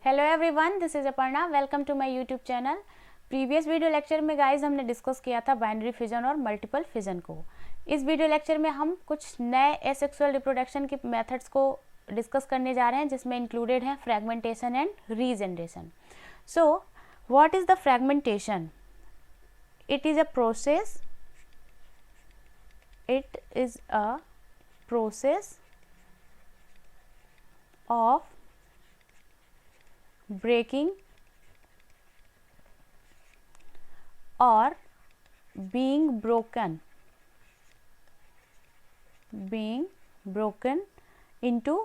Hello everyone, this is Aparna. Welcome to my YouTube channel. Previous video lecture में guys हमने discuss किया था binary fission और multiple fission को। इस वीडियो लेक्चर में हम कुछ नए एसेक्सुअल रिप्रोडक्शन के मेथड्स को डिस्कस करने जा रहे हैं, जिसमें इंक्लूडेड हैं fragmentation and regeneration. So what is the fragmentation? It is a process of breaking or being broken into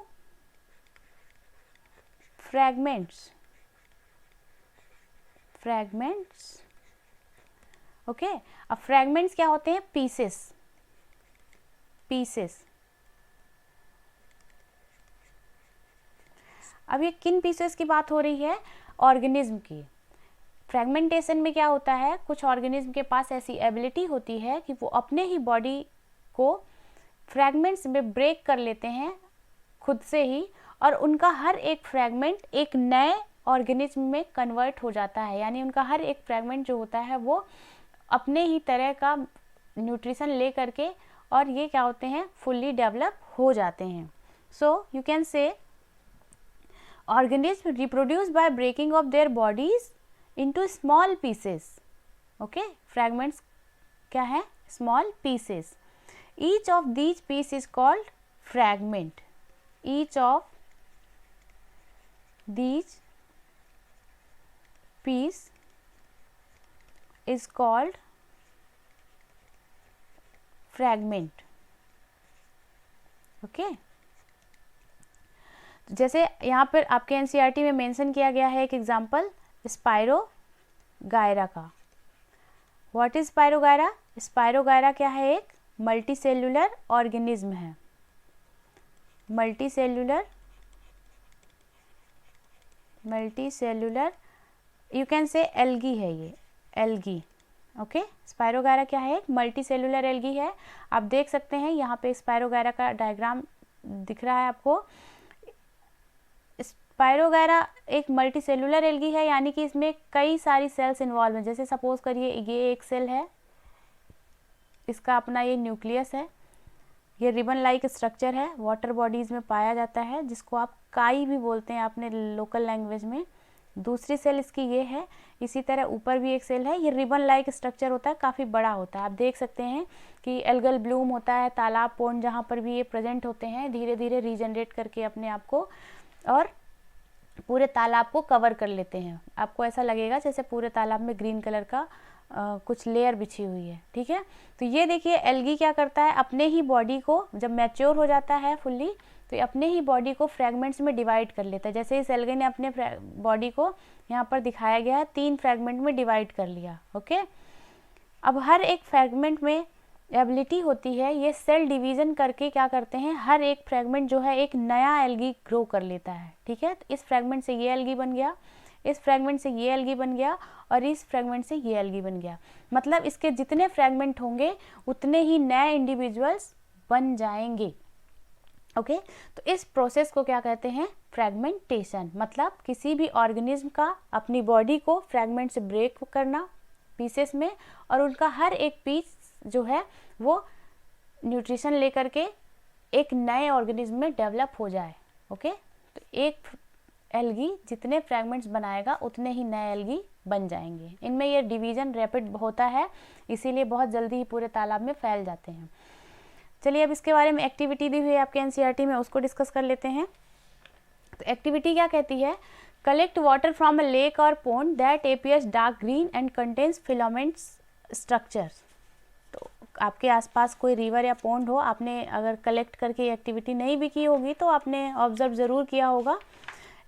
fragments. Okay, अब फ्रैगमेंट्स क्या होते हैं? पीसेस। अब ये किन पीसेस की बात हो रही है? ऑर्गेनिज्म की। फ्रेगमेंटेशन में क्या होता है, कुछ ऑर्गेनिज्म के पास ऐसी एबिलिटी होती है कि वो अपने ही बॉडी को फ्रैगमेंट्स में ब्रेक कर लेते हैं खुद से ही, और उनका हर एक फ्रैगमेंट एक नए ऑर्गेनिज्म में कन्वर्ट हो जाता है। यानी उनका हर एक फ्रैगमेंट जो होता है वो अपने ही तरह का न्यूट्रिशन ले करके, और ये क्या होते हैं, फुल्ली डेवलप हो जाते हैं। So you can say organisms reproduce by breaking of their bodies into small pieces. Okay, fragments क्या है? Small pieces. Each of these piece is called fragment. Each of these piece is called fragment. Okay. जैसे यहाँ पर आपके NCERT में mention किया गया है एक एग्जांपल स्पायरोगायरा का। What is spirogyra? स्पायरोगायरा क्या है? एक मल्टी सेल्यूलर ऑर्गेनिज्म है। Multi cellular you can say algae है, ये एल्गी। ओके, स्पायरोगायरा क्या है? एक मल्टी सेल्यूलर एल्गी है। आप देख सकते हैं यहाँ पे स्पायरोगायरा का डायग्राम दिख रहा है आपको। स्पायरोगायरा एक मल्टी सेलुलर एल्गी है, यानी कि इसमें कई सारी सेल्स इन्वॉल्व हैं। जैसे सपोज करिए ये एक सेल है, इसका अपना ये न्यूक्लियस है, ये रिबन लाइक स्ट्रक्चर है, वाटर बॉडीज में पाया जाता है, जिसको आप काई भी बोलते हैं अपने लोकल लैंग्वेज में। दूसरी सेल इसकी ये है। इसी तरह ऊपर भी एक सेल है, ये रिबन लाइक स्ट्रक्चर होता है, काफ़ी बड़ा होता है। आप देख सकते हैं कि एल्गल ब्लूम होता है, तालाब पोंड जहाँ पर भी ये प्रेजेंट होते हैं, धीरे धीरे रीजनरेट करके अपने आप को और पूरे तालाब को कवर कर लेते हैं। आपको ऐसा लगेगा जैसे पूरे तालाब में ग्रीन कलर का कुछ लेयर बिछी हुई है। ठीक है, तो ये देखिए एल्गी क्या करता है, अपने ही बॉडी को जब मैच्योर हो जाता है फुल्ली, तो अपने ही बॉडी को फ्रैगमेंट्स में डिवाइड कर लेता है। जैसे इस एल्गी ने अपने बॉडी को यहाँ पर दिखाया गया है 3 फ्रैगमेंट में डिवाइड कर लिया। ओके, अब हर एक फ्रैगमेंट में एबिलिटी होती है, ये सेल डिवीज़न करके क्या करते हैं, हर एक फ्रैगमेंट जो है एक नया एल्गी ग्रो कर लेता है। ठीक है, तो इस फ्रैगमेंट से ये एल्गी बन गया, इस फ्रैगमेंट से ये एल्गी बन गया, और इस फ्रैगमेंट से ये एल्गी बन गया। मतलब इसके जितने फ्रैगमेंट होंगे उतने ही नए इंडिविजुअल्स बन जाएंगे। ओके, तो इस प्रोसेस को क्या कहते हैं? फ्रैगमेंटेशन। मतलब किसी भी ऑर्गेनिज्म का अपनी बॉडी को फ्रैगमेंट से ब्रेक करना पीसेस में, और उनका हर एक पीस जो है वो न्यूट्रिशन लेकर के एक नए ऑर्गेनिज्म में डेवलप हो जाए। ओके, तो एक एल्गी जितने फ्रैगमेंट्स बनाएगा उतने ही नए एल्गी बन जाएंगे। इनमें ये डिवीज़न रैपिड होता है, इसीलिए बहुत जल्दी ही पूरे तालाब में फैल जाते हैं। चलिए अब इसके बारे में एक्टिविटी दी हुई है आपके एनसीईआरटी में, उसको डिस्कस कर लेते हैं। तो एक्टिविटी क्या कहती है? Collect water from a lake or pond that appears dark green and contains filaments structures. आपके आसपास कोई रिवर या पॉन्ड हो, आपने अगर कलेक्ट करके एक्टिविटी नहीं भी की होगी तो आपने ऑब्जर्व ज़रूर किया होगा,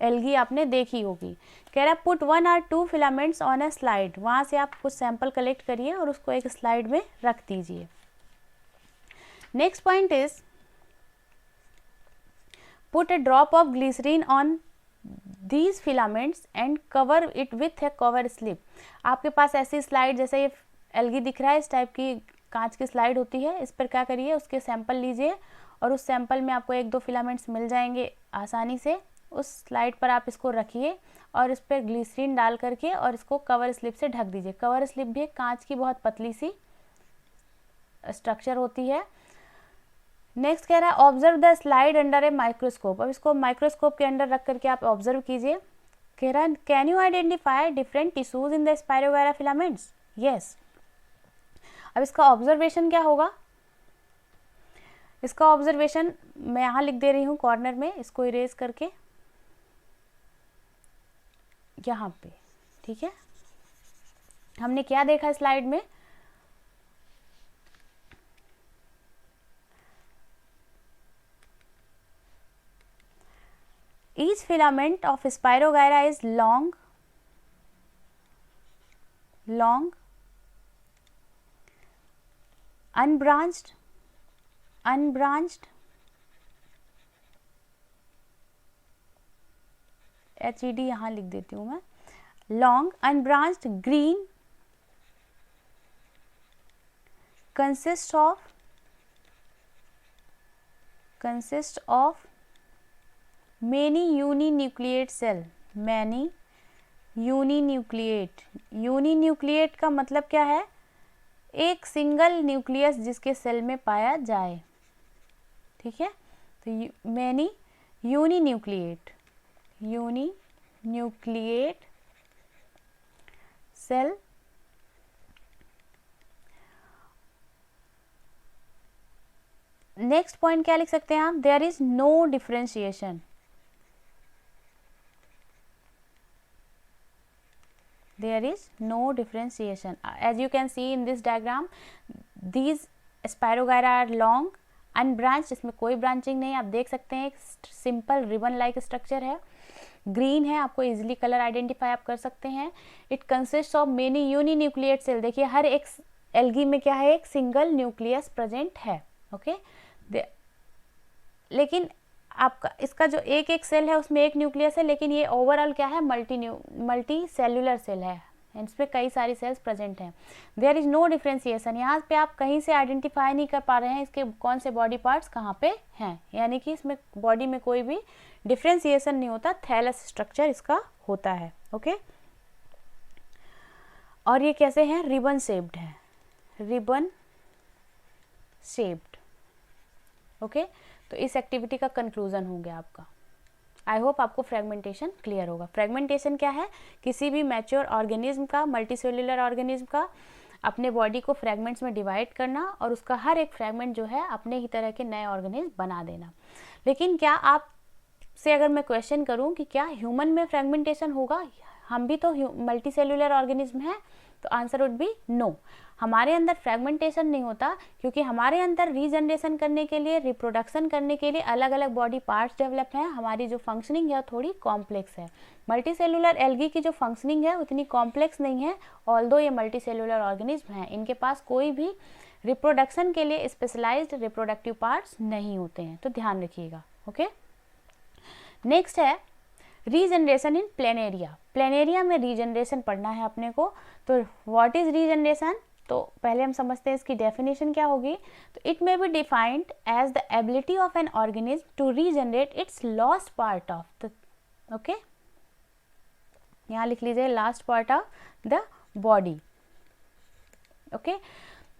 एल्गी आपने देखी होगी। कह रहा put 1 or 2 filaments on a slide. वहाँ से आप कुछ सैंपल कलेक्ट करिए और उसको एक स्लाइड में रख दीजिए। Next point is put a drop of glycerine on these filaments and cover it with a cover slip. आपके पास ऐसी स्लाइड, जैसे ये एल्गी दिख रहा है, इस टाइप की कांच की स्लाइड होती है, इस पर क्या करिए, उसके सैंपल लीजिए और उस सैंपल में आपको 1-2 फिलामेंट्स मिल जाएंगे आसानी से, उस स्लाइड पर आप इसको रखिए और इस पर ग्लिसरीन डाल करके और इसको कवर स्लिप से ढक दीजिए। कवर स्लिप भी एक कांच की बहुत पतली सी स्ट्रक्चर होती है। नेक्स्ट कह रहा है observe the slide under a microscope. अब इसको माइक्रोस्कोप के अंदर रख करके आप ऑब्जर्व कीजिए। कह रहा है can you identify different tissues in the spirogyra filaments. Yes. अब इसका ऑब्जर्वेशन क्या होगा, इसका ऑब्जर्वेशन मैं यहाँ लिख दे रही हूँ कॉर्नर में, इसको इरेज करके यहाँ पे। ठीक है, हमने क्या देखा स्लाइड में, each filament of Spirogyra is long, unbranched, HED यहाँ लिख देती हूँ मैं, long, unbranched, green, consists of many uninucleate cell, many uninucleate। uninucleate का मतलब क्या है, एक सिंगल न्यूक्लियस जिसके सेल में पाया जाए। ठीक है, तो many uninucleate cell। Next point क्या लिख सकते हैं आप, there is no differentiation. There is no differentiation. As you can see in this diagram, these Spirogyra are long, unbranched, इसमें कोई ब्रांचिंग नहीं, आप देख सकते हैं एक सिंपल रिबन लाइक स्ट्रक्चर है, ग्रीन है, आपको इजीली कलर आइडेंटिफाई आप कर सकते हैं। It consist of many uninucleate cell. देखिए हर एक एल्गी में क्या है, एक सिंगल न्यूक्लियस प्रेजेंट है। ओके, लेकिन आपका इसका जो एक एक सेल है उसमें एक न्यूक्लियस है, लेकिन ये ओवरऑल क्या है, मल्टी सेल्यूलर सेल है, इसमें कई सारी सेल्स प्रेजेंट हैं। There is no differentiation. यहाँ पे आप कहीं से आइडेंटिफाई नहीं कर पा रहे हैं इसके कौन से बॉडी पार्ट्स कहाँ पे हैं, यानी कि इसमें बॉडी में कोई भी डिफरेंशिएशन नहीं होता, थैलस स्ट्रक्चर इसका होता है। ओके, और ये कैसे हैं, रिबन शेप्ड है, रिबन शेप्ड। ओके, तो इस एक्टिविटी का कंक्लूजन हो गया आपका। आई होप आपको फ्रेगमेंटेशन क्लियर होगा। फ्रेगमेंटेशन क्या है, किसी भी मैच्योर ऑर्गेनिज्म का, मल्टीसेल्युलर ऑर्गेनिज्म का अपने बॉडी को फ्रेगमेंट्स में डिवाइड करना और उसका हर एक फ्रेगमेंट जो है अपने ही तरह के नए ऑर्गेनिज्म बना देना। लेकिन क्या आप से अगर मैं क्वेश्चन करूं कि क्या ह्यूमन में फ्रेगमेंटेशन होगा, हम भी तो मल्टीसेल्युलर ऑर्गेनिज्म हैं, तो आंसर वुड बी नो। हमारे अंदर फ्रेगमेंटेशन नहीं होता क्योंकि हमारे अंदर रीजनरेशन करने के लिए, रिप्रोडक्शन करने के लिए अलग अलग बॉडी पार्ट्स डेवलप हैं। हमारी जो फंक्शनिंग है थोड़ी कॉम्प्लेक्स है। मल्टीसेल्युलर एल्गी की जो फंक्शनिंग है उतनी कॉम्प्लेक्स नहीं है, ऑल्दो ये मल्टीसेल्युलर ऑर्गेनिज्म हैं, इनके पास कोई भी रिप्रोडक्शन के लिए स्पेशलाइज्ड रिप्रोडक्टिव पार्ट्स नहीं होते हैं, तो ध्यान रखिएगा। ओके, नेक्स्ट है रीजनरेशन इन प्लेनेरिया। प्लेनेरिया में रीजनरेशन पढ़ना है अपने को, तो व्हाट इज रीजनरेशन, तो पहले हम समझते हैं इसकी डेफिनेशन क्या होगी। तो it may be defined as the ability of an organism to regenerate its lost part of the, okay, यहाँ लिख लीजिए last part of the body. Okay,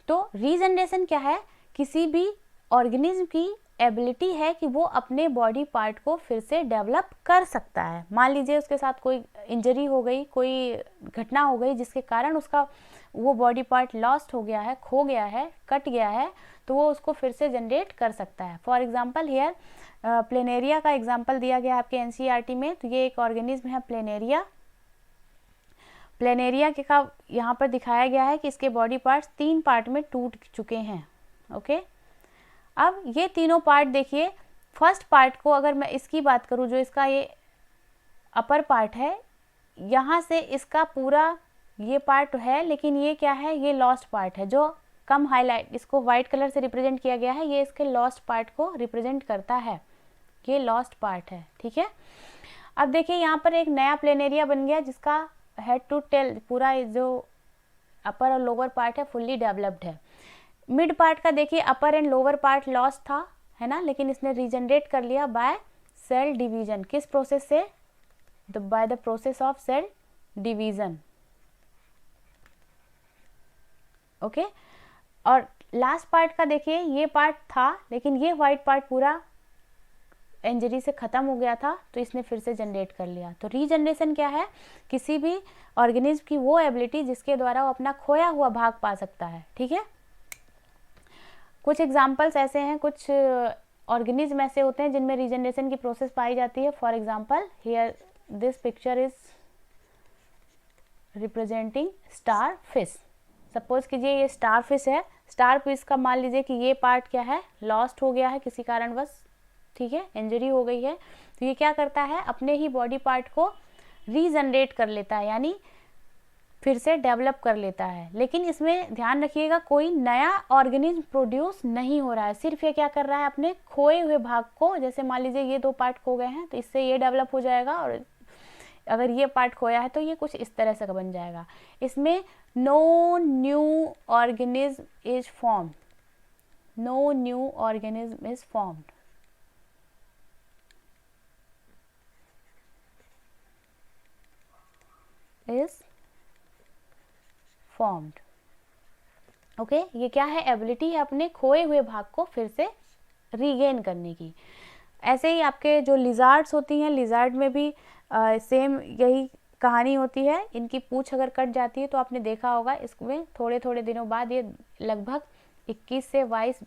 तो रीजनरेशन क्या है, किसी भी ऑर्गेनिज्म की एबिलिटी है कि वो अपने बॉडी पार्ट को फिर से डेवलप कर सकता है। मान लीजिए उसके साथ कोई इंजरी हो गई, कोई घटना हो गई जिसके कारण उसका वो बॉडी पार्ट लॉस्ट हो गया है, खो गया है, कट गया है, तो वो उसको फिर से जनरेट कर सकता है। फॉर एग्जांपल हियर प्लेनेरिया का एग्जांपल दिया गया आपके एनसीईआरटी में। तो ये एक ऑर्गेनिज्म है प्लेनेरिया। प्लेनेरिया के का यहाँ पर दिखाया गया है कि इसके बॉडी पार्ट्स 3 पार्ट में टूट चुके हैं। ओके, अब ये तीनों पार्ट देखिए, फर्स्ट पार्ट को अगर मैं इसकी बात करूँ, जो इसका ये अपर पार्ट है, यहाँ से इसका पूरा ये पार्ट है, लेकिन ये क्या है, ये लॉस्ट पार्ट है जो कम हाईलाइट, इसको वाइट कलर से रिप्रेजेंट किया गया है, ये इसके लॉस्ट पार्ट को रिप्रेजेंट करता है, ये लॉस्ट पार्ट है। ठीक है, अब देखिए यहाँ पर एक नया प्लेनेरिया बन गया जिसका हेड टू टेल पूरा जो अपर और लोअर पार्ट है फुल्ली डेवलप्ड है। मिड पार्ट का देखिए upper and lower part lost था, है ना, लेकिन इसने रीजनरेट कर लिया बाय सेल डिवीजन, किस प्रोसेस से? By the process of cell division. Okay, और लास्ट पार्ट का देखिए, ये पार्ट था लेकिन ये वाइट पार्ट पूरा इंजरी से खत्म हो गया था, तो इसने फिर से जनरेट कर लिया। तो रीजनरेशन क्या है? किसी भी ऑर्गेनिज्म की वो एबिलिटी जिसके द्वारा वो अपना खोया हुआ भाग पा सकता है। ठीक है, कुछ एग्जांपल्स ऐसे हैं, कुछ ऑर्गेनिज्म ऐसे होते हैं जिनमें रीजनरेशन की प्रोसेस पाई जाती है। For example here this picture is representing star fish. Suppose कीजिए ये स्टार फिश है। स्टार फिश का मान लीजिए कि ये पार्ट क्या है, लॉस्ट हो गया है किसी कारणवश, ठीक है, इंजरी हो गई है। तो ये क्या करता है, अपने ही बॉडी पार्ट को रीजनरेट कर लेता है, यानी फिर से डेवलप कर लेता है। लेकिन इसमें ध्यान रखिएगा, कोई नया ऑर्गेनिज्म प्रोड्यूस नहीं हो रहा है, सिर्फ ये क्या कर रहा है, अपने खोए हुए भाग को, जैसे मान लीजिए ये 2 पार्ट खो गए हैं तो इससे ये डेवलप हो जाएगा, और अगर ये पार्ट खोया है तो ये कुछ इस तरह से बन जाएगा। इसमें no new organism is formed, no new organism is formed. Is formed. Okay, ये क्या है, एबिलिटी है अपने खोए हुए भाग को फिर से रीगेन करने की। ऐसे ही आपके जो लिजार्ड्स होती हैं, लिजार्ड में भी सेम यही कहानी होती है। इनकी पूंछ अगर कट जाती है तो आपने देखा होगा, इसमें थोड़े थोड़े दिनों बाद ये लगभग 21 से 22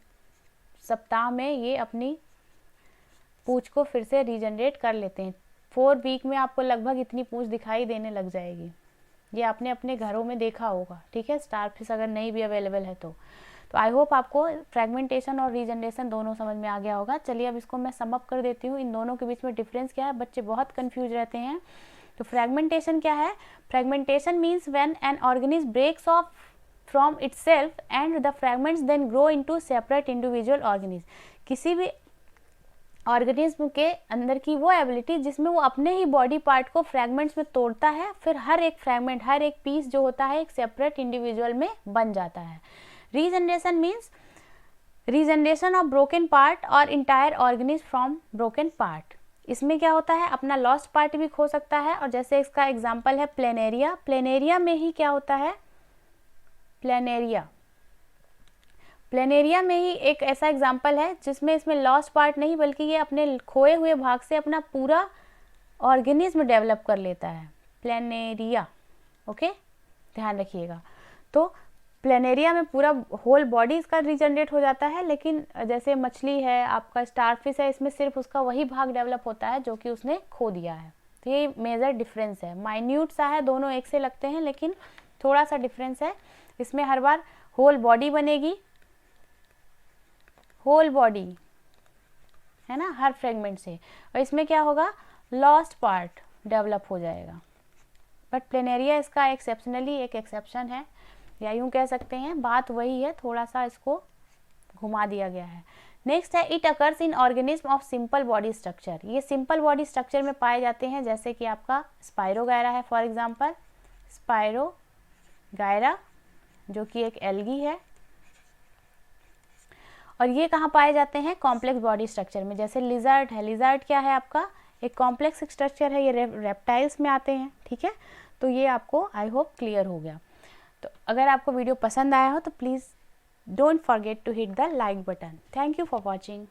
सप्ताह में ये अपनी पूंछ को फिर से रीजनरेट कर लेते हैं। 4 वीक में आपको लगभग इतनी पूंछ दिखाई देने लग जाएगी। ये आपने अपने घरों में देखा होगा। ठीक है, स्टार फिश अगर नहीं भी अवेलेबल है तो आई होप आपको फ्रेगमेंटेशन और रीजनरेशन दोनों समझ में आ गया होगा। चलिए अब इसको मैं सम अप कर देती हूँ, इन दोनों के बीच में डिफरेंस क्या है, बच्चे बहुत कंफ्यूज रहते हैं। तो फ्रेगमेंटेशन क्या है? Fragmentation means when an organism breaks off from itself and the fragments then grow into separate individual organism. किसी भी ऑर्गेनिज्म के अंदर की वो एबिलिटी जिसमें वो अपने ही बॉडी पार्ट को फ्रैगमेंट्स में तोड़ता है, फिर हर एक फ्रैगमेंट, हर एक पीस जो होता है एक सेपरेट इंडिविजुअल में बन जाता है। Regeneration means regeneration of broken part or entire organism from broken part. इसमें क्या होता है, अपना लॉस्ट पार्ट भी खो सकता है, और जैसे इसका एग्जाम्पल है प्लेनेरिया। प्लेनेरिया में ही क्या होता है, प्लेनेरिया में ही एक ऐसा एग्जाम्पल है जिसमें इसमें लॉस्ट पार्ट नहीं बल्कि ये अपने खोए हुए भाग से अपना पूरा ऑर्गेनिज्म डेवलप कर लेता है, प्लेनेरिया। ओके, ध्यान रखिएगा। तो प्लेनेरिया में पूरा होल बॉडी इसका रीजनरेट हो जाता है, लेकिन जैसे मछली है, आपका स्टारफिश है, इसमें सिर्फ उसका वही भाग डेवलप होता है जो कि उसने खो दिया है। तो ये मेजर डिफरेंस है, माइन्यूट सा है, दोनों एक से लगते हैं लेकिन थोड़ा सा डिफरेंस है। इसमें हर बार होल बॉडी बनेगी, होल बॉडी है ना, हर फ्रेगमेंट से, और इसमें क्या होगा, लॉस्ट पार्ट डेवलप हो जाएगा। बट प्लेनेरिया इसका एक्सेप्शनली एक एक्सेप्शन है, या यूँ कह सकते हैं बात वही है, थोड़ा सा इसको घुमा दिया गया है। नेक्स्ट है it occurs in organism of simple body structure. ये सिंपल बॉडी स्ट्रक्चर में पाए जाते हैं, जैसे कि आपका स्पायरोगायरा है, फॉर एग्जांपल स्पायरोगायरा जो कि एक एल्गी है। और ये कहाँ पाए जाते हैं, कॉम्प्लेक्स बॉडी स्ट्रक्चर में, जैसे लिजर्ड है। लिजर्ड क्या है आपका, एक कॉम्प्लेक्स स्ट्रक्चर है, ये रेप्टाइल्स में आते हैं। ठीक है, तो ये आपको आई होप क्लियर हो गया। तो अगर आपको वीडियो पसंद आया हो तो please don't forget to hit the like button. Thank you for watching.